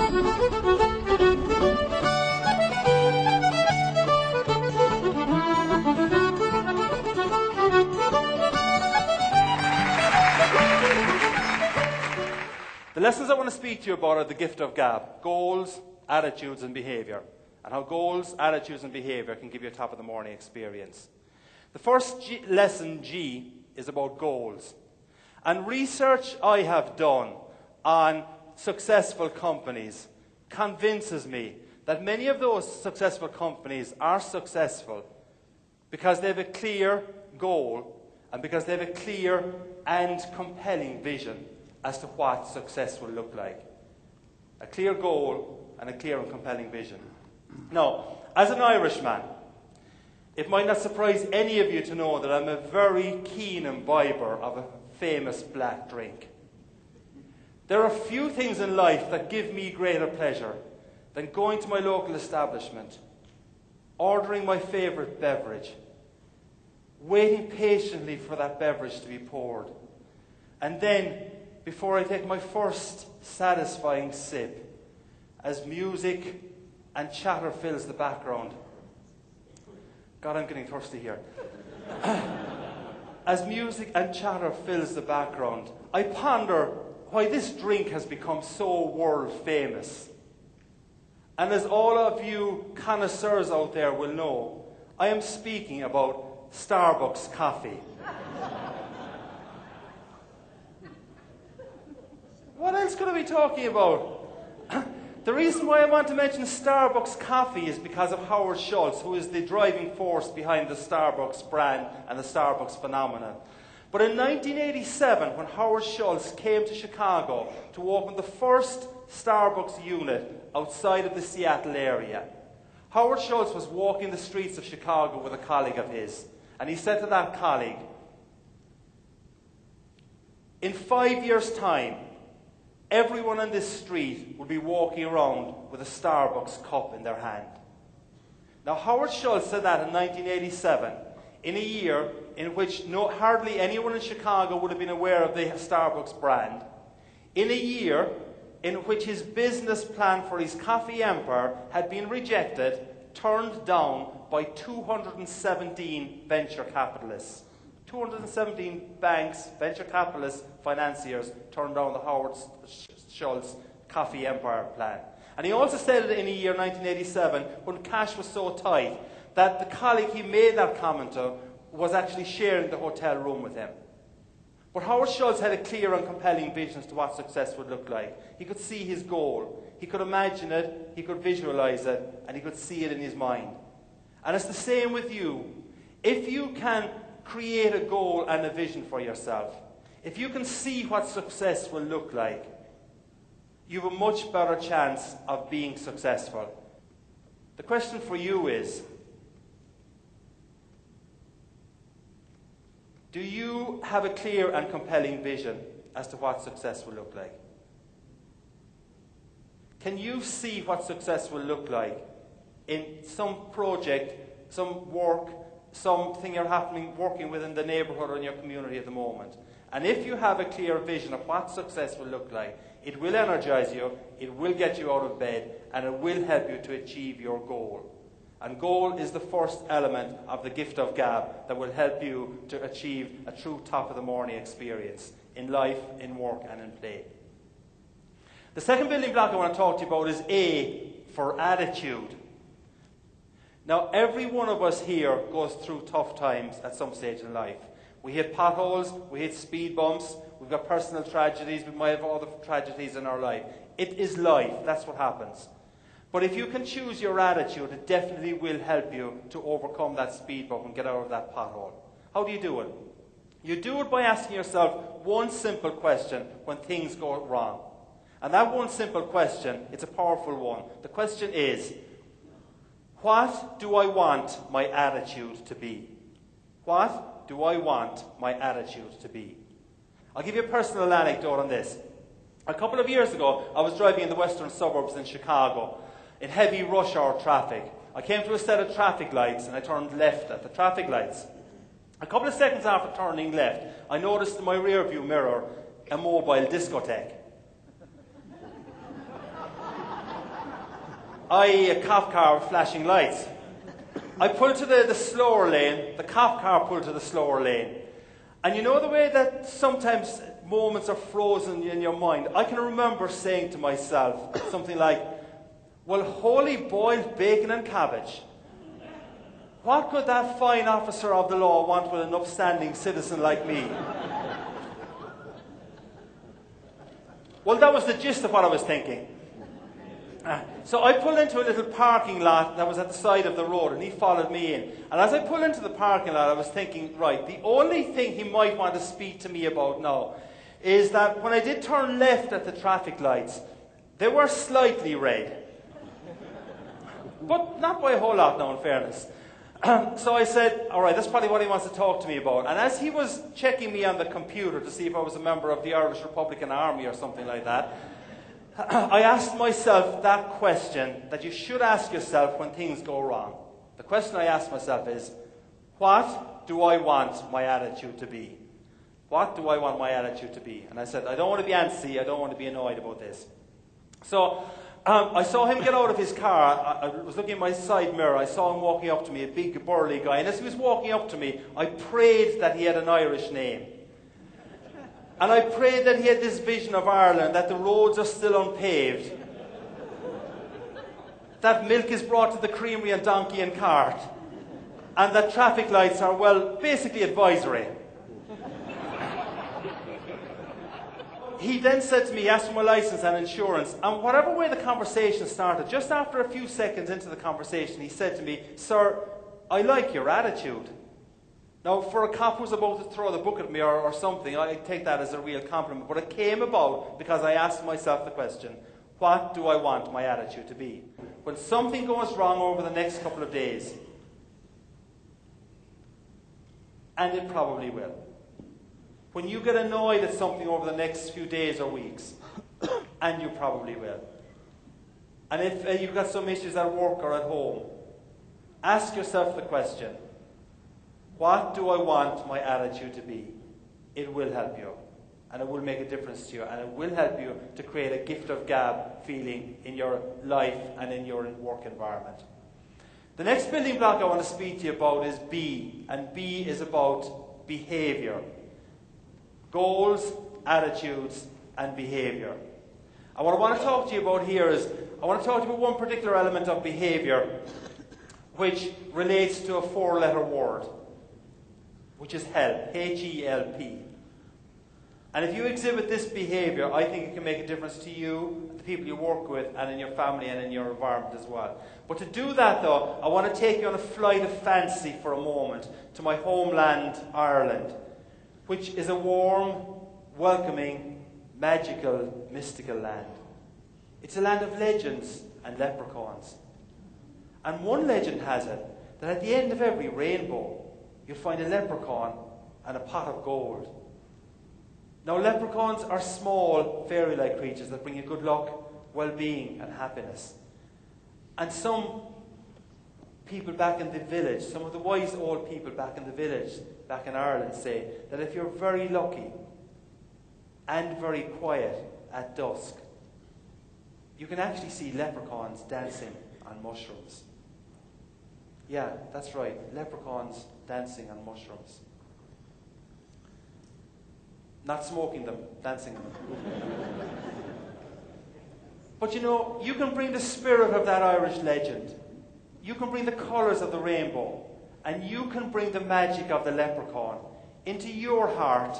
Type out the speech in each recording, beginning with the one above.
The lessons I want to speak to you about are the gift of gab: goals, attitudes, and behavior, and how goals, attitudes, and behavior can give you a top of the morning experience. The first lesson, G, is about goals. And research I have done on successful companies convinces me that many of those successful companies are successful because they have a clear goal and because they have a clear and compelling vision as to what success will look like. A clear goal and a clear and compelling vision. Now, as an Irishman, it might not surprise any of you to know that I'm a very keen imbiber of a famous black drink. There are few things in life that give me greater pleasure than going to my local establishment, ordering my favourite beverage, waiting patiently for that beverage to be poured, and then, before I take my first satisfying sip, as music and chatter fills the background. God, I'm getting thirsty here. As music and chatter fills the background, I ponder why this drink has become so world famous. And as all of you connoisseurs out there will know, I am speaking about Starbucks coffee. What else could I be talking about? The reason why I want to mention Starbucks coffee is because of Howard Schultz, who is the driving force behind the Starbucks brand and the Starbucks phenomenon. But in 1987, when Howard Schultz came to Chicago to open the first Starbucks unit outside of the Seattle area, Howard Schultz was walking the streets of Chicago with a colleague of his, and he said to that colleague, "In 5 years' time, everyone on this street will be walking around with a Starbucks cup in their hand." Now, Howard Schultz said that in 1987, in a year in which hardly anyone in Chicago would have been aware of the Starbucks brand, in a year in which his business plan for his coffee empire had been rejected, turned down by 217 venture capitalists. 217 banks, venture capitalists, financiers turned down the Howard Schultz coffee empire plan. And he also said it in the year 1987 when cash was so tight that the colleague he made that comment to was actually sharing the hotel room with him. But Howard Schultz had a clear and compelling vision as to what success would look like. He could see his goal. He could imagine it, he could visualize it, and he could see it in his mind. And it's the same with you. If you can create a goal and a vision for yourself, if you can see what success will look like, you have a much better chance of being successful. The question for you is, do you have a clear and compelling vision as to what success will look like? Can you see what success will look like in some project, some work, something you're working with in the neighbourhood or in your community at the moment? And if you have a clear vision of what success will look like, it will energize you, it will get you out of bed, and it will help you to achieve your goal. And goal is the first element of the gift of gab that will help you to achieve a true top of the morning experience in life, in work, and in play. The second building block I want to talk to you about is A for attitude. Now, every one of us here goes through tough times at some stage in life. We hit potholes, we hit speed bumps, we've got personal tragedies, we might have other tragedies in our life. It is life, that's what happens. But if you can choose your attitude, it definitely will help you to overcome that speed bump and get out of that pothole. How do you do it? You do it by asking yourself one simple question when things go wrong. And that one simple question, it's a powerful one. The question is, what do I want my attitude to be? What do I want my attitude to be? I'll give you a personal anecdote on this. A couple of years ago, I was driving in the western suburbs in Chicago in heavy rush hour traffic. I came to a set of traffic lights and I turned left at the traffic lights. A couple of seconds after turning left, I noticed in my rear view mirror a mobile discotheque. A cop car with flashing lights. I pulled to the slower lane, the cop car pulled to the slower lane. And you know the way that sometimes moments are frozen in your mind? I can remember saying to myself something like, well, holy boiled bacon and cabbage. What could that fine officer of the law want with an upstanding citizen like me? Well, that was the gist of what I was thinking. So I pulled into a little parking lot that was at the side of the road, and he followed me in. And as I pulled into the parking lot, I was thinking, right, the only thing he might want to speak to me about now is that when I did turn left at the traffic lights, they were slightly red. But not by a whole lot now, in fairness. So I said, all right, that's probably what he wants to talk to me about. And as he was checking me on the computer to see if I was a member of the Irish Republican Army or something like that, I asked myself that question that you should ask yourself when things go wrong. The question I asked myself is, what do I want my attitude to be? What do I want my attitude to be? And I said, I don't want to be antsy, I don't want to be annoyed about this. So I saw him get out of his car. I was looking in my side mirror. I saw him walking up to me, a big burly guy. And as he was walking up to me, I prayed that he had an Irish name. And I prayed that he had this vision of Ireland, that the roads are still unpaved, that milk is brought to the creamery and donkey and cart, and that traffic lights are, well, basically advisory. He then said to me, he asked for my license and insurance, and whatever way the conversation started, just after a few seconds into the conversation, he said to me, sir, I like your attitude. Now, for a cop who's about to throw the book at me or something, I take that as a real compliment. But it came about because I asked myself the question, what do I want my attitude to be? When something goes wrong over the next couple of days, and it probably will. When you get annoyed at something over the next few days or weeks, and you probably will. And if you've got some issues at work or at home, ask yourself the question, what do I want my attitude to be? It will help you, and it will make a difference to you, and it will help you to create a gift of gab feeling in your life and in your work environment. The next building block I want to speak to you about is B, and B is about behaviour. Goals, attitudes, and behaviour. And what I want to talk to you about here is, I want to talk to you about one particular element of behaviour which relates to a 4-letter word, which is help, H-E-L-P. And if you exhibit this behaviour, I think it can make a difference to you, the people you work with, and in your family and in your environment as well. But to do that, though, I want to take you on a flight of fancy for a moment to my homeland, Ireland, which is a warm, welcoming, magical, mystical land. It's a land of legends and leprechauns. And one legend has it that at the end of every rainbow, you'll find a leprechaun and a pot of gold. Now, leprechauns are small, fairy-like creatures that bring you good luck, well-being, and happiness. And some people back in the village, some of the wise old people back in the village, back in Ireland, say that if you're very lucky and very quiet at dusk, you can actually see leprechauns dancing on mushrooms. Yeah, that's right, leprechauns dancing on mushrooms. Not smoking them, dancing on them. But you know, you can bring the spirit of that Irish legend. You can bring the colours of the rainbow. And you can bring the magic of the leprechaun into your heart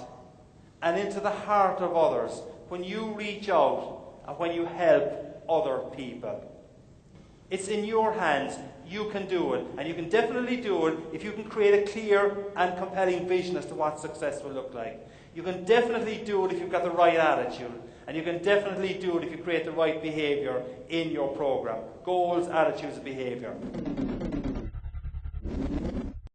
and into the heart of others when you reach out and when you help other people. It's in your hands. You can do it. And you can definitely do it if you can create a clear and compelling vision as to what success will look like. You can definitely do it if you've got the right attitude. And you can definitely do it if you create the right behaviour in your program. Goals, attitudes, and behaviour.